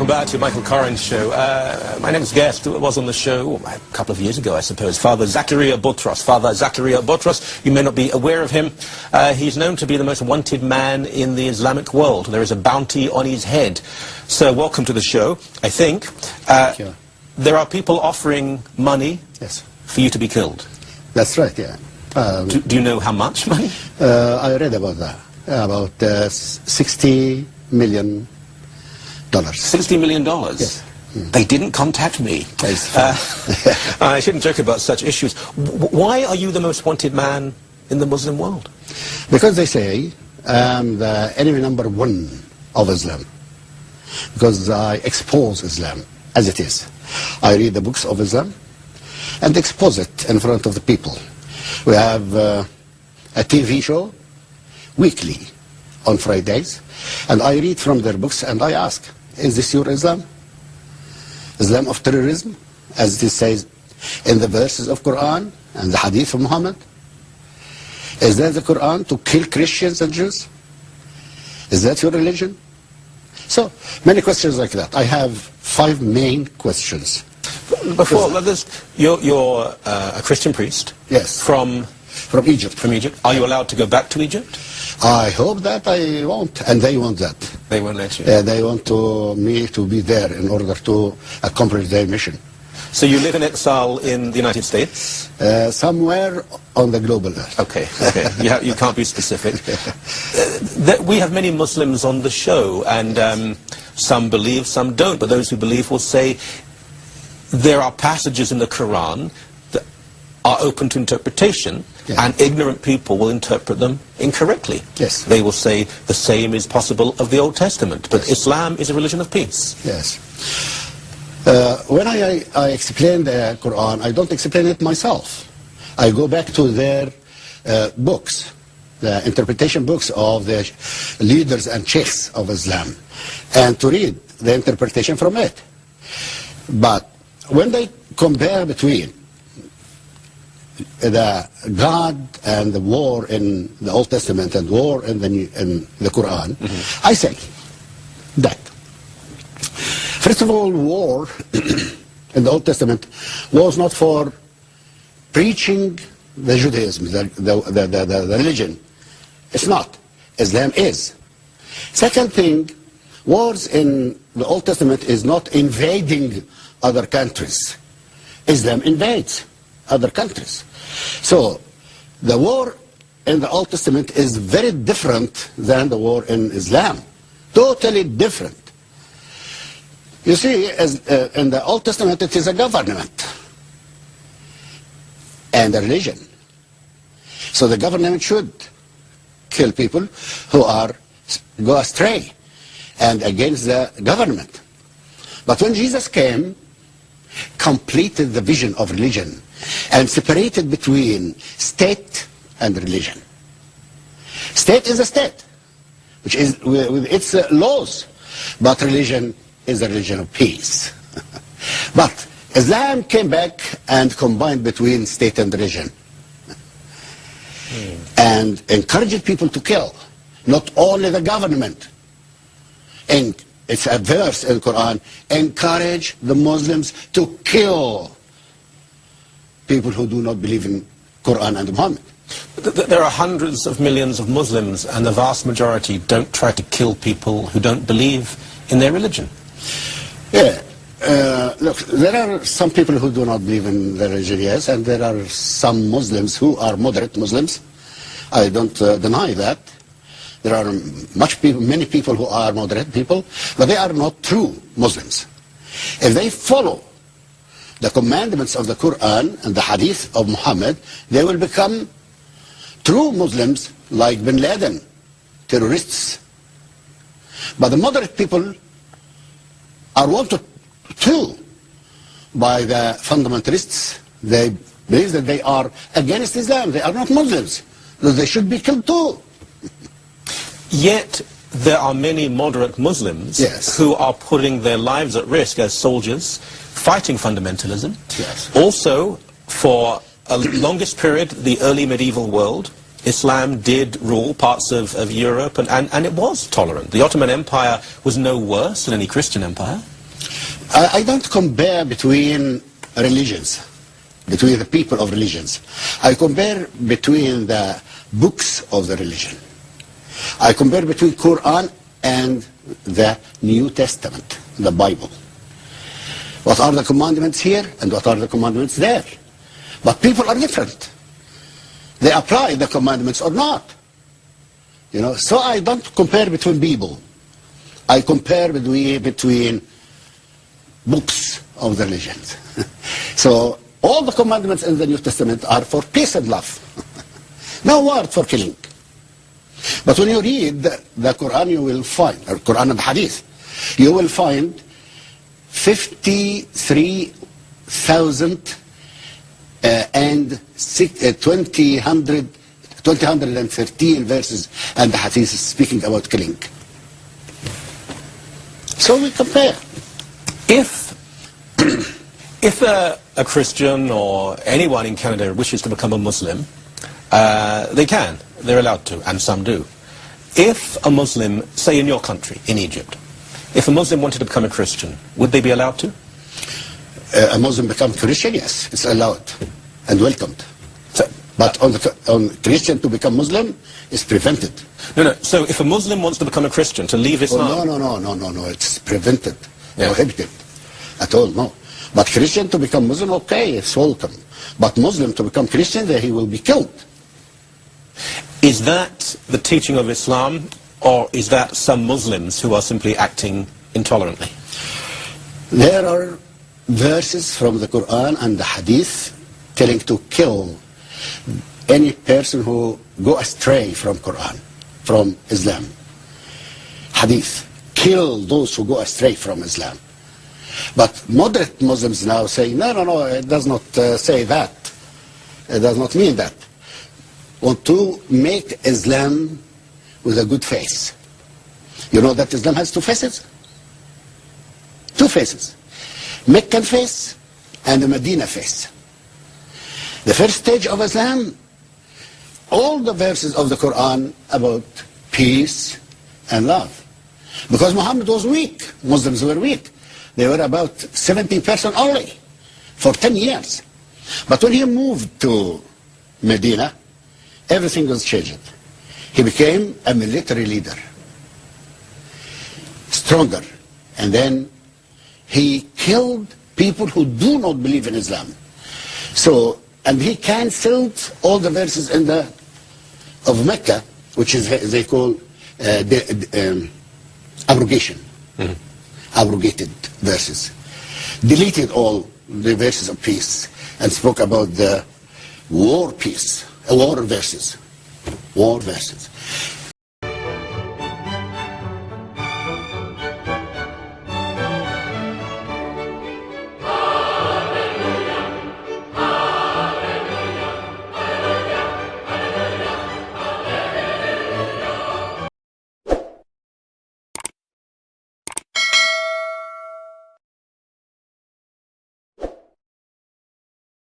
welcome back to Michael Corrin's show. My next guest was on the show a couple of years ago, I suppose, Father Zakaria Botros. Father Zakaria Botros, you may not be aware of him. He's known to be the most wanted man in the Islamic world. There is a bounty on his head. So welcome to the show, I think. Thank you. There are people offering money for you to be killed. That's right, yeah. Do you know how much money? I read about that. About $60 million. $60 million? Yes. They didn't contact me. I shouldn't joke about such issues. Why are you the most wanted man in the Muslim world? Because they say I'm the enemy number one of Islam. Because I expose Islam as it is. I read the books of Islam and expose it in front of the people. We have a TV show weekly on Fridays, and I read from their books and I ask, is this your Islam? Islam of terrorism, as it says in the verses of Quran and the Hadith of Muhammad? Is that the Quran to kill Christians and Jews? Is that your religion? So, many questions like that. I have 5 main questions. Before, you're a Christian priest? Yes. From Egypt. From Egypt. Are you allowed to go back to Egypt? I hope that I won't, and they want that. They won't let you? They want me to be there in order to accomplish their mission. So you live in exile in the United States? Somewhere on the global earth. Okay. You can't be specific. We have many Muslims on the show, and some believe, some don't, but those who believe will say there are passages in the Quran that are open to interpretation, and ignorant people will interpret them incorrectly. Yes. They will say the same is possible of the Old Testament, but Islam is a religion of peace. Yes. When I explain the Quran, I don't explain it myself. I go back to their books, the interpretation books of the leaders and sheikhs of Islam, and to read the interpretation from it. But when they compare between the God and the war in the Old Testament and war in the Quran, I say that, first of all, war in the Old Testament was not for preaching the Judaism, the religion. It's not. Islam is. Second thing, wars in the Old Testament is not invading other countries. Islam invades other countries. So the war in the Old Testament is very different than the war in Islam. Totally different. You see, in the Old Testament it is a government and a religion. So the government should kill people who go astray and against the government. But when Jesus came, completed the vision of religion and separated between state and religion. State is a state, which is with its laws, but religion is a religion of peace. But Islam came back and combined between state and religion and encouraged people to kill, not only the government. And it's a verse in the Quran, encourage the Muslims to kill people who do not believe in Quran and Muhammad. There are hundreds of millions of Muslims, and the vast majority don't try to kill people who don't believe in their religion. Yeah. Look, there are some people who do not believe in their religion, yes, and there are some Muslims who are moderate Muslims. I don't deny that. There are many people who are moderate people, but they are not true Muslims. If they follow the commandments of the Quran and the Hadith of Muhammad, they will become true Muslims like Bin Laden, terrorists. But the moderate people are wanted too by the fundamentalists. They believe that they are against Islam. They are not Muslims. They should be killed too. Yet there are many moderate Muslims who are putting their lives at risk as soldiers, fighting fundamentalism. Yes. Also, for a longest period, the early medieval world, Islam did rule parts of Europe, and it was tolerant. The Ottoman Empire was no worse than any Christian empire. I don't compare between religions, between the people of religions. I compare between the books of the religion. I compare between Quran and the New Testament, the Bible. What are the commandments here and what are the commandments there? But people are different. They apply the commandments or not. You know, so I don't compare between people. I compare between books of the religions. So all the commandments in the New Testament are for peace and love. No word for killing. But when you read the Quran, you will find, or Quran and Hadith, you will find 53,000 and 213 verses and the Hadith speaking about killing. So we compare. If a Christian or anyone in Canada wishes to become a Muslim, they can. They're allowed to, and some do. If a Muslim, say in your country, in Egypt, if a Muslim wanted to become a Christian, would they be allowed to? A Muslim become Christian, yes, it's allowed and welcomed. So, but on Christian to become Muslim is prevented. No. So if a Muslim wants to become a Christian, to leave Islam... No, it's prevented, Yeah. prohibited at all, no. But Christian to become Muslim, okay, it's welcome. But Muslim to become Christian, then he will be killed. Is that the teaching of Islam, or is that some Muslims who are simply acting intolerantly? There are verses from the Quran and the Hadith telling to kill any person who go astray from Quran, from Islam. Hadith, kill those who go astray from Islam. But moderate Muslims now say, no, it does not say that. It does not mean that. Want to make Islam with a good face. You know that Islam has two faces? Two faces. Meccan face and the Medina face. The first stage of Islam, all the verses of the Quran about peace and love. Because Muhammad was weak. Muslims were weak. They were about 70% only for 10 years. But when he moved to Medina, everything was changed. He became a military leader, stronger. And then he killed people who do not believe in Islam. So, and he cancelled all the verses in of Mecca, which is they call abrogation. Mm-hmm. Abrogated verses. Deleted all the verses of peace and spoke about the war peace, war verses. War verses.